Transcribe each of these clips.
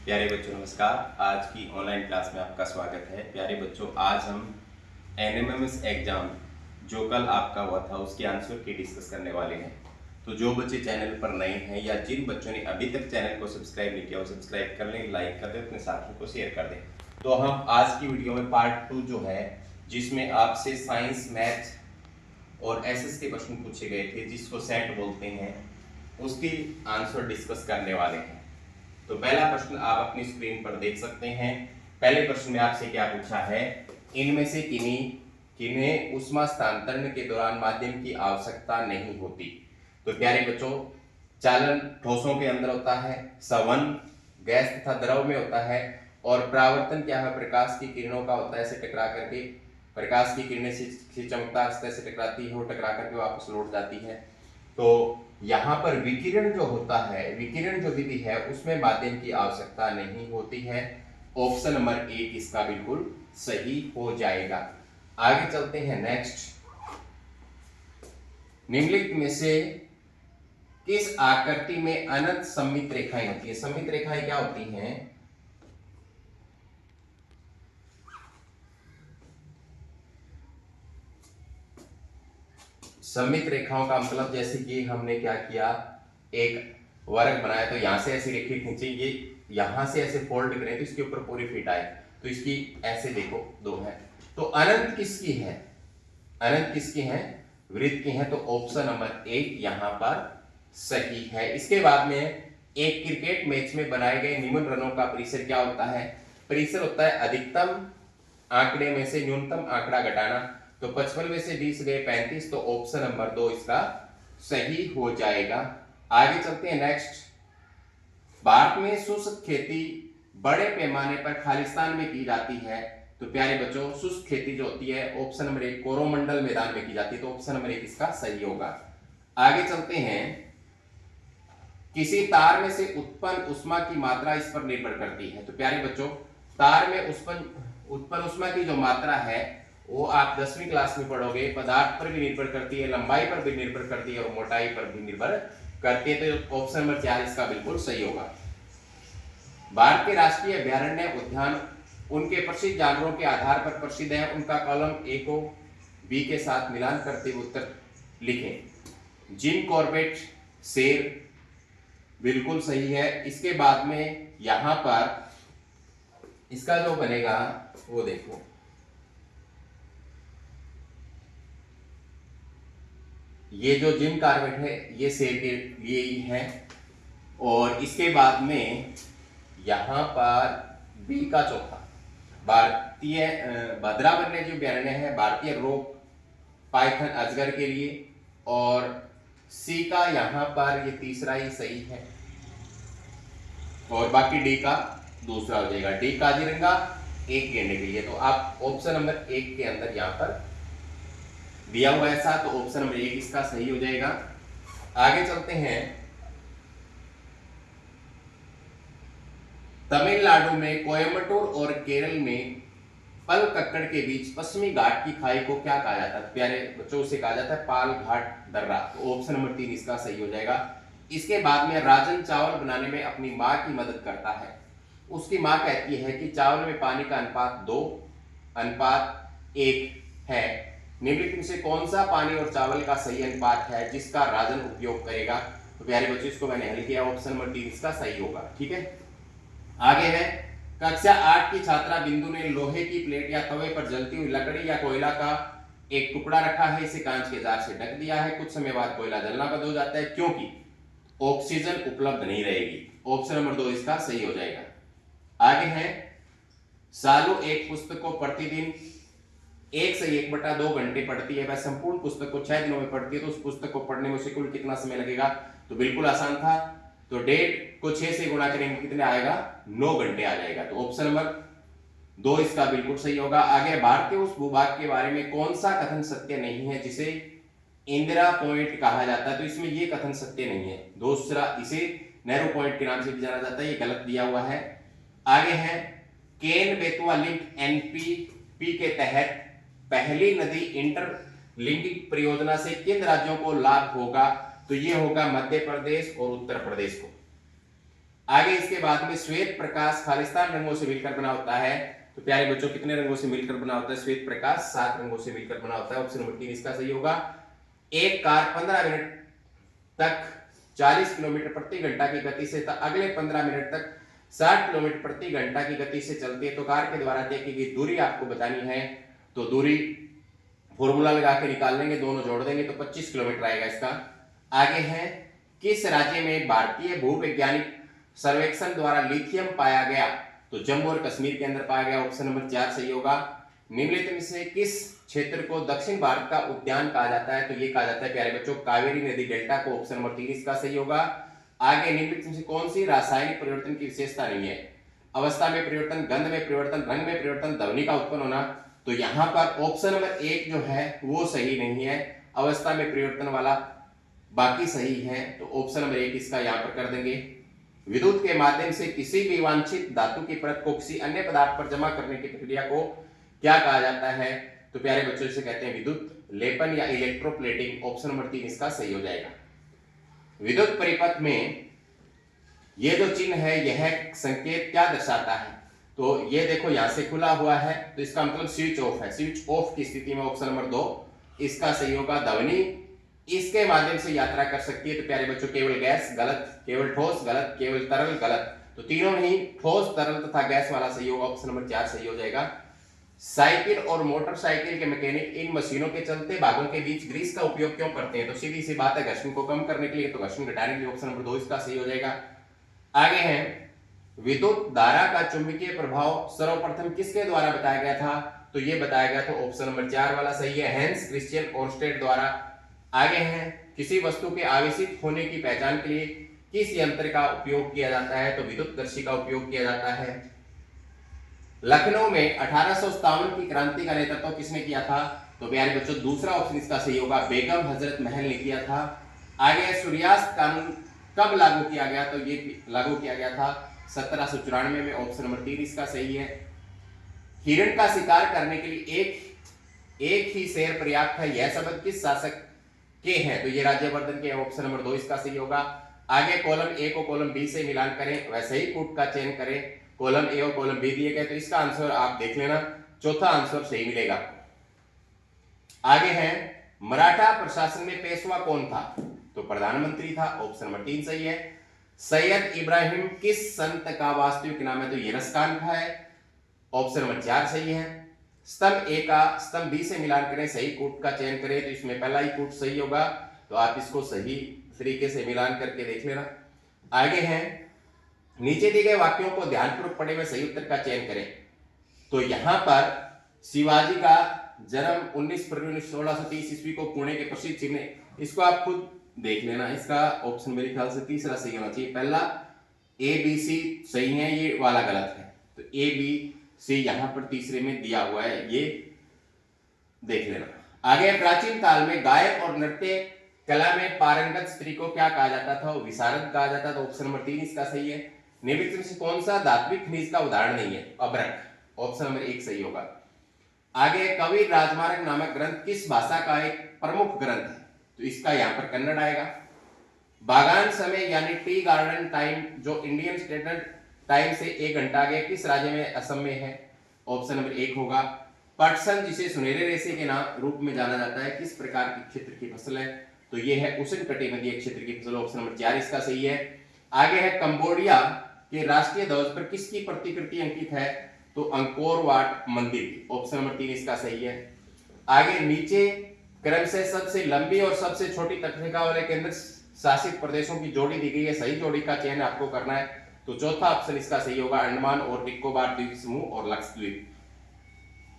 प्यारे बच्चों नमस्कार। आज की ऑनलाइन क्लास में आपका स्वागत है। प्यारे बच्चों, आज हम एनएमएमएस एग्जाम जो कल आपका हुआ था उसके आंसर की डिस्कस करने वाले हैं। तो जो बच्चे चैनल पर नए हैं या जिन बच्चों ने अभी तक चैनल को सब्सक्राइब नहीं किया वो सब्सक्राइब कर लें, लाइक कर दें, अपने साथियों को शेयर कर दें। तो हम आज की वीडियो में पार्ट 2 जो है, जिसमें आपसे साइंस, मैथ और एसएस के प्रश्न पूछे गए थे जिसको सेट बोलते हैं, उसकी आंसर डिस्कस करने वाले हैं। तो पहला प्रश्न आप अपनी स्क्रीन पर देख सकते हैं। पहले प्रश्न में आपसे क्या पूछा है, इनमें से किन्हें ऊष्मा स्थानांतरण के दौरान माध्यम की आवश्यकता नहीं होती। तो प्यारे बच्चों, चालन ठोसों के अंदर होता है, संवहन गैस तथा द्रव में होता है, और परावर्तन क्या है, प्रकाश की किरणों का होता है। ऐसे टकरा करके प्रकाश की किरणें से चमकता से टकराती है और टकरा करके वापस लौट जाती है। तो यहाँ पर विकिरण जो होता है, विकिरण जो विधि है उसमें माध्यम की आवश्यकता नहीं होती है। ऑप्शन नंबर 1 इसका बिल्कुल सही हो जाएगा। आगे चलते हैं नेक्स्ट। निम्नलिखित में से किस आकृति में अनंत सममित रेखाएं होती है। सममित रेखाएं क्या होती हैं? सममित रेखाओं का मतलब जैसे कि हमने क्या किया, एक वर्ग बनाया तो यहां से ऐसी रेखा खींची, ये यहां से ऐसे फोल्ड करें तो इसके ऊपर पूरी फिट आए, तो इसकी ऐसे देखो दो है। तो अनंत किसकी है? अनंत किसकी है? वृत्त की है। तो ऑप्शन नंबर 1 यहां पर सही है। इसके बाद में एक क्रिकेट मैच में बनाए गए निम्न रनों का परिसर क्या होता है? परिसर होता है अधिकतम आंकड़े में से न्यूनतम आंकड़ा घटाना। तो 55 में से 20 गए 35, तो ऑप्शन नंबर 2 इसका सही हो जाएगा। आगे चलते हैं नेक्स्ट। भारत में शुष्क खेती बड़े पैमाने पर खालिस्तान में की जाती है। तो प्यारे बच्चों, शुष्क खेती जो होती है ऑप्शन नंबर 1 कोरोमंडल मैदान में की जाती है। तो ऑप्शन नंबर 1 इसका सही होगा। आगे चलते हैं। किसी तार में से उत्पन्न उष्मा की मात्रा इस पर निर्भर करती है। तो प्यारे बच्चों, तार में उत्पन्न उष्मा की जो मात्रा है वो आप 10वीं क्लास में पढ़ोगे। पदार्थ पर भी निर्भर करती है, लंबाई पर भी निर्भर करती है और मोटाई पर भी निर्भर करती है। तो ऑप्शन नंबर 4 इसका बिल्कुल सही होगा। भारत के राष्ट्रीय अभयारण्य उद्यान उनके प्रसिद्ध जानवरों के आधार पर प्रसिद्ध है। उनका कॉलम ए को बी के साथ मिलान करते हुए उत्तर लिखें। जिम कॉर्बेट शेर बिल्कुल सही है। इसके बाद में यहां पर इसका जो बनेगा वो देखो, ये जो जिम कॉर्बेट है ये शेर के लिए ही है। और इसके बाद में यहां पर बी का चौथा भारतीय भद्रा वन्यजीव अभयारण्य है, भारतीय रोक पाइथन अजगर के लिए। और सी का यहां पर ये तीसरा ही सही है और बाकी डी का दूसरा हो जाएगा। डी काजीरंगा एक गेंडे के लिए। तो आप ऑप्शन नंबर 1 के अंदर यहां पर दिया हुआ ऐसा, तो ऑप्शन नंबर 1 इसका सही हो जाएगा। आगे चलते हैं। तमिलनाडु में कोयम्बटूर और केरल में पलक्कड़ के बीच पश्चिमी घाट की खाई को क्या कहा जाता है? प्यारे बच्चों, से कहा जाता है पाल घाट दर्रा। तो ऑप्शन नंबर 3 इसका सही हो जाएगा। इसके बाद में राजन चावल बनाने में अपनी मां की मदद करता है। उसकी मां कहती है कि चावल में पानी का अनुपात 2:1 है। निम्नलिखित में से कौन सा पानी और चावल का सही अनुपात है जिसका राजन उपयोग करेगा? तो प्यारे बच्चों, इसको मैंने हल किया, ऑप्शन नंबर 3 इसका सही होगा। ठीक है, आगे है। कक्षा 8 की छात्रा बिंदु ने लोहे की प्लेट या तवे पर जलती हुई लकड़ी या कोयला का एक टुकड़ा रखा है, इसे कांच के जार से ढक दिया है। कुछ समय बाद कोयला जलना बंद हो जाता है क्योंकि ऑक्सीजन उपलब्ध नहीं रहेगी। ऑप्शन नंबर 2 इसका सही हो जाएगा। आगे है। सालू एक पुस्तक को प्रतिदिन 1 से 1/2 घंटे पढ़ती है। वह संपूर्ण पुस्तक को 6 दिनों में पढ़ती है, तो उस पुस्तक को पढ़ने में उसे कुल कितना समय लगेगा? तो बिल्कुल आसान था। तो 1.5 को 6 से गुणा करेंगे कितने आएगा? 9 घंटे आ जाएगा। तो ऑप्शन नंबर 2 इसका बिल्कुल सही होगा। आगे, भारत के उस भूभाग के बारे में कौन सा कथन सत्य नहीं है जिसे इंदिरा पॉइंट कहा जाता है? तो इसमें ये कथन सत्य नहीं है। दूसरा, इसे नेहरू पॉइंट के नाम से भी जाना जाता है, ये गलत दिया हुआ है। आगे है। केन बेतवा लिंक एनपीपी के तहत पहली नदी इंटर लिंकिंग परियोजना से किन राज्यों को लाभ होगा? तो ये होगा मध्य प्रदेश और उत्तर प्रदेश को। आगे इसके बाद में श्वेत प्रकाश खालिस्तान रंगों से मिलकर बना होता है। तो प्यारे बच्चों कितने रंगों से मिलकर बना होता है श्वेत प्रकाश? 7 रंगों से मिलकर बना होता है। ऑप्शन नंबर 3 इसका सही होगा। एक कार 15 मिनट तक 40 किलोमीटर प्रति घंटा की गति से अगले 15 मिनट तक 60 किलोमीटर प्रति घंटा की गति से चलती है। तो कार के द्वारा तय की गई दूरी आपको बतानी है। तो दूरी फॉर्मूला लगा के निकाल लेंगे, दोनों जोड़ देंगे तो 25 किलोमीटर आएगा इसका। आगे है किस राज्य में भारतीय भूवैज्ञानिक सर्वेक्षण द्वारा लिथियम पाया गया? तो जम्मू और कश्मीर के अंदर पाया गया। ऑप्शन नंबर 4 सही होगा। निम्नलिखित में से किस क्षेत्र को दक्षिण भारत का उद्यान कहा जाता है? तो ये कहा जाता है प्यारे बच्चों कावेरी नदी डेल्टा को। ऑप्शन नंबर 3 इसका सही होगा। आगे निम्नलिखित में से कौन सी रासायनिक परिवर्तन की विशेषता नहीं है? अवस्था में परिवर्तन, गंध में परिवर्तन, रंग में परिवर्तन, ध्वनि का उत्पन्न होना। तो यहाँ पर ऑप्शन नंबर 1 जो है वो सही नहीं है, अवस्था में परिवर्तन वाला बाकी सही है। तो ऑप्शन नंबर 1 इसका यहाँ पर कर देंगे। विद्युत के माध्यम से किसी भी वांछित धातु की परत को किसी अन्य पदार्थ पर जमा करने की प्रक्रिया को क्या कहा जाता है? तो प्यारे बच्चों इसे कहते हैं विद्युत लेपन या इलेक्ट्रोप्लेटिंग। ऑप्शन नंबर 3 इसका सही हो जाएगा। विद्युत परिपथ में ये जो चिन्ह है यह संकेत क्या दर्शाता है? तो ये देखो यहां से खुला हुआ है तो इसका मतलब स्विच ऑफ है। स्विच ऑफ की स्थिति में ऑप्शन नंबर 2 इसका सही होगा। ध्वनि इसके माध्यम से यात्रा कर सकती है। तो प्यारे बच्चों केवल गैस गलत, केवल ठोस गलत, केवल तरल गलत। तो तीनों ही ठोस, तरल तथा गैस वाला सही होगा। ऑप्शन नंबर 4 सही हो जाएगा। साइकिल और मोटरसाइकिल के मैकेनिक इन मशीनों के चलते भागों के बीच ग्रीस का उपयोग क्यों करते हैं? तो सीधी सी बात है घर्षण को कम करने के लिए, तो घर्षण घटाने के लिए। ऑप्शन नंबर 2 इसका सही हो जाएगा। आगे है विद्युत धारा का चुंबकीय प्रभाव सर्वप्रथम किसके द्वारा बताया गया था? तो ये बताया गया था ऑप्शन नंबर 4 वाला सही है, हैंस क्रिश्चियन ओर्स्टेड द्वारा। आगे है किसी वस्तु के आवेशित होने की पहचान के लिए किस यंत्र का उपयोग किया जाता है? तो विद्युतदर्शी का उपयोग किया जाता है। लखनऊ में 1857 की क्रांति का नेतृत्व किसने किया था? तो प्यारे बच्चों दूसरा ऑप्शन इसका सही होगा, बेगम हजरत महल ने किया था। आगे सूर्यास्त कानून कब लागू किया गया? तो ये लागू किया गया था 1794 में। ऑप्शन नंबर 3 इसका सही है। हिरण का शिकार करने के लिए एक ही शेर पर्याप्त है, यह शब्द किस शासक के हैं? तो ये राज्यवर्धन के। ऑप्शन नंबर 2 इसका सही होगा। आगे कॉलम ए को कॉलम बी से मिलान करें, वैसे ही कूट का चयन करें। कॉलम ए और कॉलम बी दिए गए तो इसका आंसर आप देख लेना, चौथा आंसर सही मिलेगा। आगे है मराठा प्रशासन में पेशवा कौन था? तो प्रधानमंत्री था। ऑप्शन नंबर 3 सही है। सैयद इब्राहिम किस संत का वास्तविक नाम है? तो ये रसकान का है। ऑप्शन नंबर 4 सही है। स्तंभ ए का स्तंभ बी से मिलान करें, सही कूट का चयन करें तो इसमें पहला ही कूट सही होगा। तो आप इसको सही तरीके से मिलान करके देख लेना। आगे है नीचे दिए गए वाक्यों को ध्यानपूर्वक पढ़े हुए सही उत्तर का चयन करें। तो यहां पर शिवाजी का जन्म 19 फरवरी 1630 ईस्वी को पुणे के प्रसिद्ध चिन्ह, इसको आप खुद देख लेना। इसका ऑप्शन मेरे ख्याल से तीसरा सही होना चाहिए। पहला ए बी सी सही है, ये वाला गलत है। तो ए बी सी यहां पर तीसरे में दिया हुआ है, ये देख लेना। आगे प्राचीन काल में गायक और नृत्य कला में पारंगत स्त्री को क्या कहा जाता था? विशारद कहा जाता था। ऑप्शन नंबर 3 इसका सही है। निम्नलिखित में से कौन सा धात्विक खनिज का उदाहरण नहीं है? अभ्रक। ऑप्शन नंबर 1 सही होगा। आगे कवि राजमार्ग नामक ग्रंथ किस भाषा का एक प्रमुख ग्रंथ है? तो इसका यहाँ पर कन्नड़ आएगा। बागान समय यानी टी गार्डन टाइम जो इंडियन स्टैंडर्ड टाइम से 1 घंटा आगे किस राज्य में? असम में है। ऑप्शन नंबर 1 होगा। पटसन जिसे सुनहरे रेशे के नाम रूप में जाना जाता है किस प्रकार की क्षेत्र की फसल है? तो ये है उष्णकटिबंधीय क्षेत्र की फसल। ऑप्शन नंबर 4 इसका सही है। आगे है कंबोडिया के राष्ट्रीय ध्वज पर किसकी प्रतिकृति अंकित है? तो अंकोर वाट मंदिर की। ऑप्शन नंबर 3 इसका सही है। आगे नीचे क्रम से सबसे लंबी और सबसे छोटी तटरेखा वाले केंद्र शासित प्रदेशों की जोड़ी दी गई है, सही जोड़ी का चयन आपको करना है। तो चौथा ऑप्शन इसका सही होगा, अंडमान और निकोबार द्वीप समूह और लक्षद्वीप।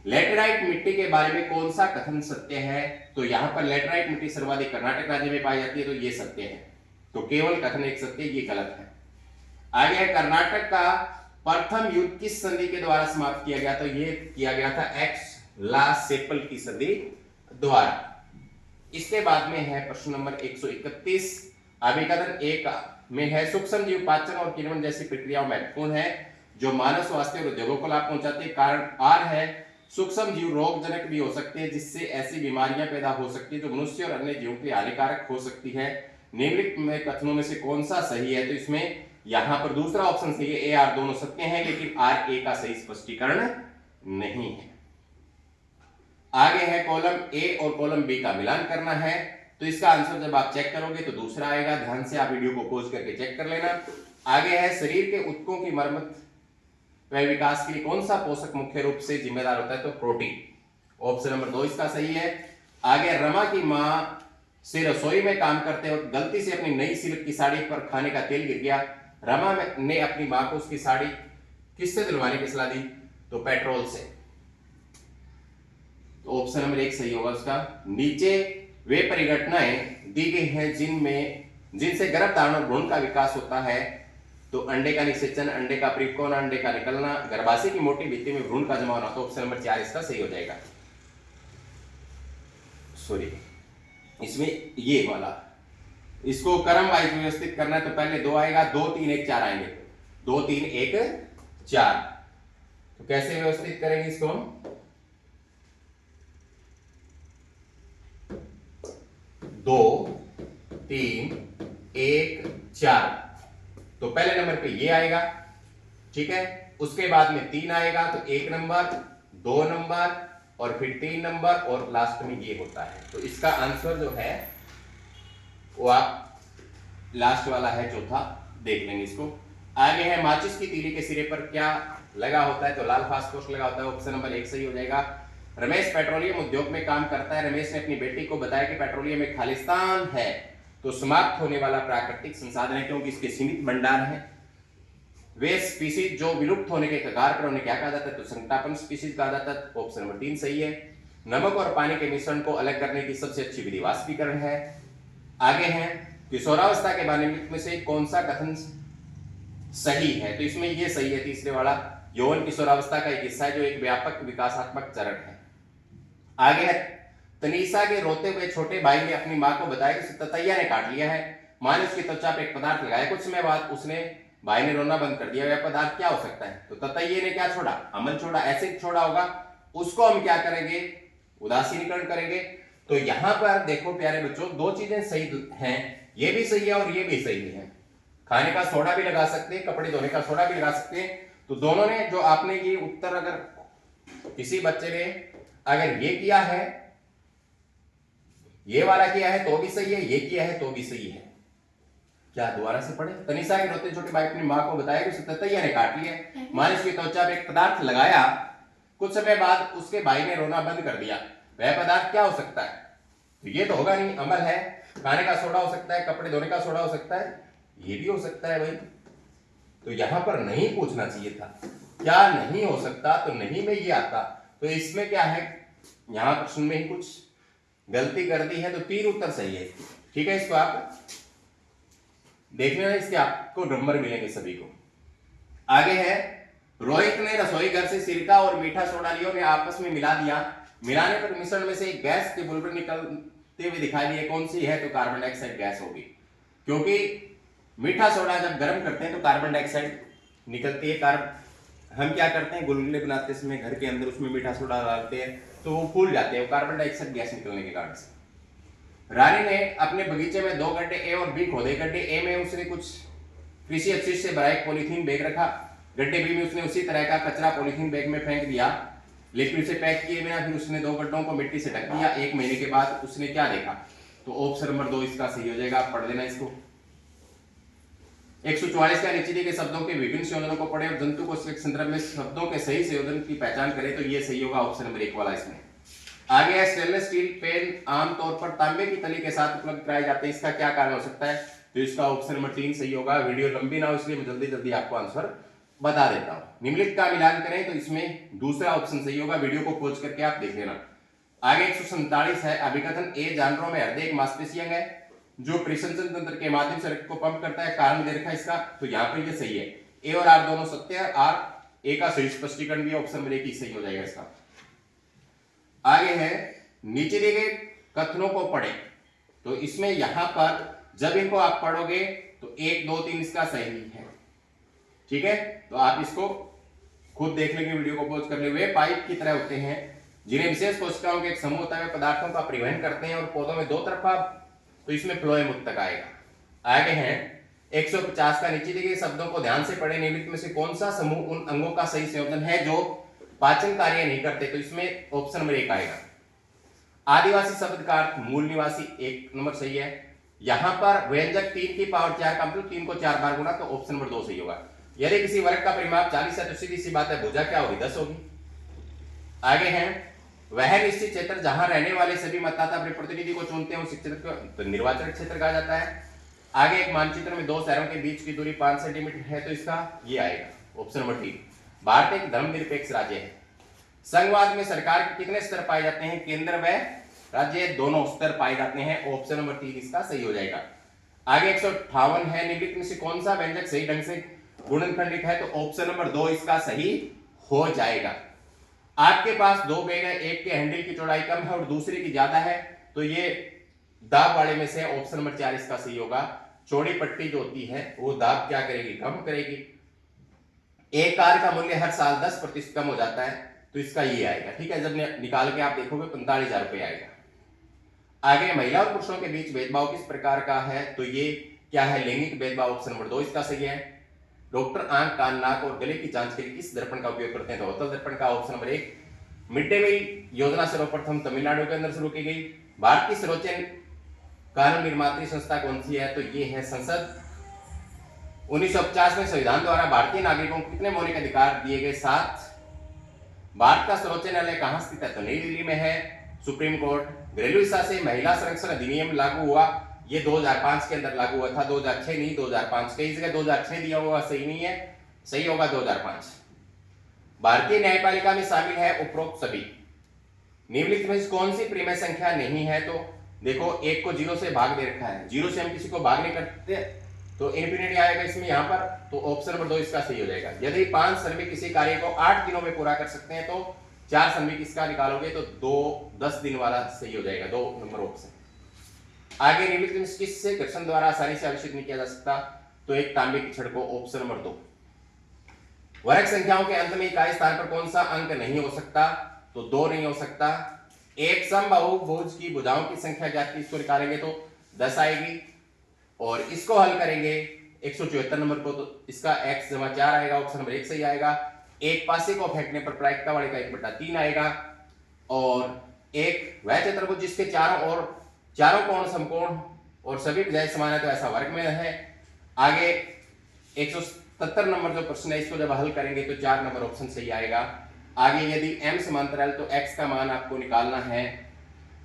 लेटेराइट मिट्टी के बारे में कौन सा कथन सत्य है? तो यहाँ पर लेटेराइट मिट्टी सर्वाधिक कर्नाटक राज्य में पाई जाती है, तो ये सत्य है। तो केवल कथन एक सत्य, ये गलत है। आगे है कर्नाटक का प्रथम युद्ध किस संधि के द्वारा समाप्त किया गया? तो ये किया गया था एक्स ला सेपल की संधि द्वारा। इसके बाद में है प्रश्न नंबर 131। अभिकथन 1 में है सूक्ष्म जीव पाचन और किण्वन जैसी प्रक्रियाओं महत्वपूर्ण है जो मानव स्वास्थ्य और उद्योगों को लाभ पहुंचाते हैं। कारण आर है सूक्ष्म जीव रोगजनक भी हो सकते हैं जिससे ऐसी बीमारियां पैदा हो सकती है जो मनुष्य और अन्य जीवों के लिए हानिकारक हो सकती है। निम्नलिखित में कथनों में से कौन सा सही है? तो इसमें यहां पर दूसरा ऑप्शन सही है, ए आर दोनों सत्य हैं, लेकिन आर ए का सही स्पष्टीकरण नहीं है। आगे है कॉलम ए और कॉलम बी का मिलान करना है, तो इसका आंसर जब आप चेक करोगे तो दूसरा आएगा। ध्यान से आप वीडियो को पॉज करके चेक कर लेना। आगे है शरीर के ऊतकों की मरम्मत व विकास के लिए कौन सा पोषक मुख्य रूप से जिम्मेदार होता है, तो प्रोटीन। ऑप्शन नंबर 2 इसका सही है। आगे रमा की मां से रसोई में काम करते वक्त गलती से अपनी नई सिल्क की साड़ी पर खाने का तेल गिर गया। रमा ने अपनी मां को उसकी साड़ी किससे धुलवाने की सलाह दी, तो पेट्रोल से। तो ऑप्शन नंबर 1 सही होगा उसका। नीचे वे परिघटनाएं दी गई हैं जिनसे गर्भधारण और भ्रूण का विकास होता है, तो अंडे का निषेचन, अंडे का परिपक्व, अंडे का निकलना, गर्भाशय की मोटी भित्ति में भ्रूण का जमा होना। तो ऑप्शन नंबर 4 इसका सही हो जाएगा। सॉरी, इसमें ये वाला इसको क्रम वाइज व्यवस्थित करना है, तो पहले 2 आएगा, 2 3 1 4 आएंगे, 2 3 1 4। तो कैसे व्यवस्थित करेंगे इसको हम, 2 3 1 4। तो पहले नंबर पे ये आएगा, ठीक है। उसके बाद में 3 आएगा, तो 1 नंबर, 2 नंबर और फिर 3 नंबर और लास्ट में ये होता है। तो इसका आंसर जो है वो आप लास्ट वाला है, चौथा देख लेंगे इसको। आगे है माचिस की तीली के सिरे पर क्या लगा होता है, तो लाल फास्फोरस लगा होता है। ऑप्शन नंबर 1 सही हो जाएगा। रमेश पेट्रोलियम उद्योग में काम करता है। रमेश ने अपनी बेटी को बताया कि पेट्रोलियम एक खालिस्तान है, तो समाप्त होने वाला प्राकृतिक संसाधन है, क्योंकि इसके सीमित भंडार हैं। वे स्पीसीज जो विलुप्त होने के कगार पर उन्हें क्या कहा जाता है, तो संकटापन्न स्पीसीज कहा जाता है। ऑप्शन नंबर 3 सही है। नमक और पानी के मिश्रण को अलग करने की सबसे अच्छी विधि वाष्पीकरण है। आगे है किशोरावस्था के बारे में से कौन सा कथन सही है, तो इसमें ये सही है, तीसरे वाला। यौवन किशोरावस्था का एक हिस्सा है जो एक व्यापक विकासात्मक चरण है। आगे है तनीषा के रोते हुए छोटे भाई ने अपनी मां को बताया कि ततैया ने काट लिया है। मां ने उसकी त्वचा पर एक पदार्थ लगाया, कुछ समय बाद उसने भाई ने रोना बंद कर दिया। वह पदार्थ क्या हो सकता है, तो ततैये ने क्या छोड़ा, अमल छोड़ा, एसिड छोड़ा होगा। उसको हम क्या करेंगे, उदासीनीकरण करेंगे। तो यहां पर देखो प्यारे बच्चों, 2 चीजें सही हैं, ये भी सही है और ये भी सही है। खाने का सोडा भी लगा सकते हैं, कपड़े धोने का सोडा भी लगा सकते हैं। तो दोनों ने जो आपने ये उत्तर, अगर किसी बच्चे ने अगर ये किया है, ये वाला किया है तो भी सही है, ये किया है तो भी सही है। क्या दोबारा से पढ़े, तनिषा के रोते छोटे भाई अपनी मां को बताया कि उसे ततैया ने काट लिया। मां ने उसकी त्वचा पर एक पदार्थ लगाया, कुछ समय बाद उसके भाई ने रोना बंद कर दिया। वह पदार्थ क्या हो सकता है, तो ये तो होगा नहीं, अमल है। खाने का सोडा हो सकता है, कपड़े धोने का सोडा हो सकता है, ये भी हो सकता है भाई। तो यहां पर नहीं पूछना चाहिए था, क्या नहीं हो सकता, तो नहीं में ये आता। तो इसमें क्या है, यहां प्रश्न में ही कुछ गलती कर दी है, तो 3 उत्तर सही है, ठीक है। इसको आप देखने में इसके आपको नंबर मिलेंगे सभी को। आगे है रोहित ने रसोई घर से सिरका और मीठा सोडा लिया, उन्हें आपस में मिला दिया। मिलाने पर मिश्रण में से एक गैस के बुलबुले निकलते हुए दिखाई दिए, कौन सी है, तो कार्बन डाइऑक्साइड गैस होगी। क्योंकि मीठा सोडा जब गर्म करते हैं तो कार्बन डाइऑक्साइड निकलती है। हम क्या करते हैं, गुलगुले बनाते समय घर के अंदर उसमें मीठा सोडा डालते हैं तो वो फूल जाते हैं, वो कार्बन डाइऑक्साइड गैस निकलने के कारण से। रानी ने अपने बगीचे में 2 गड्ढे ए और बी खोदे। गड्ढे ए में उसने कुछ कृषि अपशिष्ट से भरा एक पॉलीथीन बैग रखा। गड्ढे बी में उसने उसी तरह का कचरा पॉलीथीन बैग में फेंक दिया, लेकिन उसे पैक किए बिना फिर उसने 2 गड्ढों को मिट्टी से ढक दिया। 1 महीने के बाद उसने क्या देखा, तो ऑप्शन नंबर 2 इसका सही हो जाएगा। आप पढ़ लेना इसको। 144 का नीचे दिए गए शब्दों के विभिन्न संयोजनों को पढ़े और जंतु को संदर्भ में शब्दों के सही संयोजन की पहचान करें, तो ये सही होगा, ऑप्शन नंबर 1 वाला इसमें। आगे है स्टेनलेस स्टील पेन आमतौर पर तांबे की तली के साथ उपलब्ध कराए जाते हैं, इसका क्या कारण हो सकता है, तो इसका ऑप्शन नंबर 3 सही होगा। वीडियो लंबी ना हो इसलिए मैं जल्दी जल्दी आपको आंसर बता देता हूं। निम्नलिखित का मिलान करें, तो इसमें दूसरा ऑप्शन सही होगा। वीडियो को पॉज करके आप देख लेना। आगे 147 है अभिकथन ए जानवरों में हृदय एक मांसपेशी है जो परिसंचरण तंत्र के माध्यम से रक्त को पंप करता है, कारण दे रखा है इसका, तो यहाँ पर ये सही है। ए और आर दोनों सत्य है, आर ए का सही स्पष्टीकरण भी ऑप्शन नंबर 1 सही हो जाएगा इसका। आगे है नीचे दिए गए कथनों को पढ़े, तो इसमें यहां पर जब इनको आप पढ़ोगे तो 1 2 3 इसका सही है, ठीक है। तो आप इसको खुद देख लेंगे, वीडियो को पॉज कर ले। वे पाइप की तरह होते हैं जिन्हें विशेष कोशिकाओं के एक समूह होता है, पदार्थों का परिवहन करते हैं और पौधों में 2 तरफा, तो इसमें फ्लोएम उत्तक आएगा। आगे है 150 का नीचे दिए गए शब्दों को ध्यान से पढ़े, निम्नलिखित में से कौन सा समूह उन अंगों का सही संयोजन है जो पाचन कार्य नहीं करते? तो इसमें ऑप्शन नंबर 1 आएगा। आदिवासी शब्द का अर्थ मूल निवासी, 1 नंबर सही है। यहां पर व्यंजक 3 की पावर 4 का मतलब 3 को 4 बार गुणा, तो ऑप्शन नंबर 2 सही होगा। यदि किसी वर्ग का परिमाप 40 है तो सीधी सी बात है भुजा क्या होगी? 10 होगी। आगे है वह निश्चित क्षेत्र जहां रहने वाले सभी मतदाता अपने प्रतिनिधि को चुनते हैं उस क्षेत्र को तो निर्वाचन क्षेत्र कहा जाता है। आगे एक मानचित्र में दो शहरों के बीच की दूरी 5 सेंटीमीटर है, तो इसका ये आएगा ऑप्शन नंबर 3। भारत एक धर्मनिरपेक्ष राज्य है। संघवाद में सरकार के कितने स्तर पाए जाते हैं? केंद्र व राज्य दोनों स्तर पाए जाते हैं, ऑप्शन नंबर 3 इसका सही हो जाएगा। आगे 158 है, निम्नलिखित में से कौन सा व्यंजक सही ढंग से गुणनखंडित है? तो ऑप्शन नंबर 2 इसका सही हो जाएगा। आपके पास दो बैग है, एक के हैंडल की चौड़ाई कम है और दूसरे की ज्यादा है, तो ये दाब वाले में से ऑप्शन नंबर 4 इसका सही होगा। चौड़ी पट्टी जो होती है वो दाब क्या करेगी? कम करेगी। एक कार का मूल्य हर साल 10% कम हो जाता है, तो इसका ये आएगा। ठीक है, जब निकाल के आप देखोगे 45,000 रुपये आएगा। आगे महिला और पुरुषों के बीच भेदभाव किस प्रकार का है? तो ये क्या है? लैंगिक भेदभाव, ऑप्शन नंबर 2 इसका सही है। डॉक्टर आंख, कान, नाक और गले की जांच के लिए किस दर्पण का उपयोग करते हैं? तो अवतल दर्पण का, option number 1। Mid day meal योजना सर्वप्रथम तमिलनाडु के अंदर शुरू की गई। भारत की सर्वोच्च कानून निर्मात्री संस्था कौन सी है? तो ये है संसद। 1950 में संविधान द्वारा भारतीय नागरिकों को कितने मौलिक अधिकार दिए गए? 7। भारत का सर्वोच्च न्यायालय कहां स्थित है? तो नई दिल्ली में है, सुप्रीम कोर्ट। घरेलू हिंसा से महिला संरक्षण अधिनियम लागू हुआ, ये 2005 के अंदर लागू हुआ था, 2006 नहीं 2005। कई जगह 2006 दिया हुआ, सही नहीं है, सही होगा 2005। भारतीय न्यायपालिका में शामिल है उपरोक्त सभी। निम्नलिखित में कौन सी प्रीमेय संख्या नहीं है? तो देखो 1 को 0 से भाग दे रखा है, 0 से हम किसी को भाग नहीं करते तो इन्फिनिटी आएगा इसमें यहाँ पर, तो ऑप्शन नंबर 2 इसका सही हो जाएगा। यदि 5 श्रमिक किसी कार्य को 8 दिनों में पूरा कर सकते हैं तो 4 श्रमिक इसका निकालोगे तो 10 दिन वाला सही हो जाएगा, 2 नंबर ऑप्शन। आगे निम्नलिखित में किससे घर्षण द्वारा आसानी से आविष्कृत नहीं किया जा सकता? तो एक तांबे की छड़ को, ऑप्शन नंबर 2। वर्ग संख्याओं के अंत में इकाई स्थान पर कौन सा अंक नहीं हो सकता? तो 2 नहीं हो सकता। एक समबाहुभुज की भुजाओं की संख्या ज्ञात की, इसको निकालेंगे तो 10 आएगी और इसको हल करेंगे 174 नंबर को, तो इसका x जमा 4 आएगा, ऑप्शन नंबर 1 सही आएगा। एक पासे को फेंकने पर प्रायिकता वाले का 1/3 आएगा और एक वह चतुर्भुज जिसके चारों कोण समकोण और सभी भुजाएं समान है, तो ऐसा वर्ग में है। आगे 177 नंबर जो प्रश्न है इसको जब हल करेंगे तो 4 नंबर ऑप्शन सही आएगा। आगे यदि m समांतर है तो x का मान आपको निकालना है,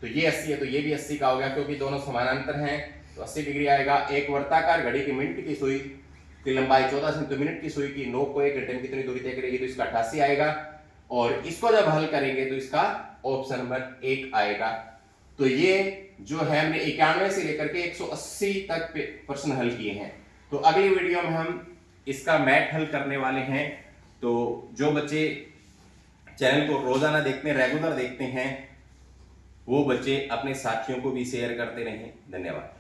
तो ये 80 है तो ये भी 80 का हो गया, क्योंकि दोनों समानांतर हैं तो 80 डिग्री आएगा। एक वर्ताकार घड़ी की मिनट की सुई की लंबाई 14 सें, तो मिनट की सुई की नोक को 1 घंटे में कितनी दूरी तय करेगी? तो इसका 88 आएगा और इसको जब हल करेंगे तो इसका ऑप्शन नंबर 1 आएगा। तो ये जो है हमने 91 से लेकर के 180 तक प्रश्न हल किए हैं। तो अगली वीडियो में हम इसका मैथ हल करने वाले हैं। तो जो बच्चे चैनल को रोजाना देखते हैं, रेगुलर देखते हैं, वो बच्चे अपने साथियों को भी शेयर करते रहें। धन्यवाद।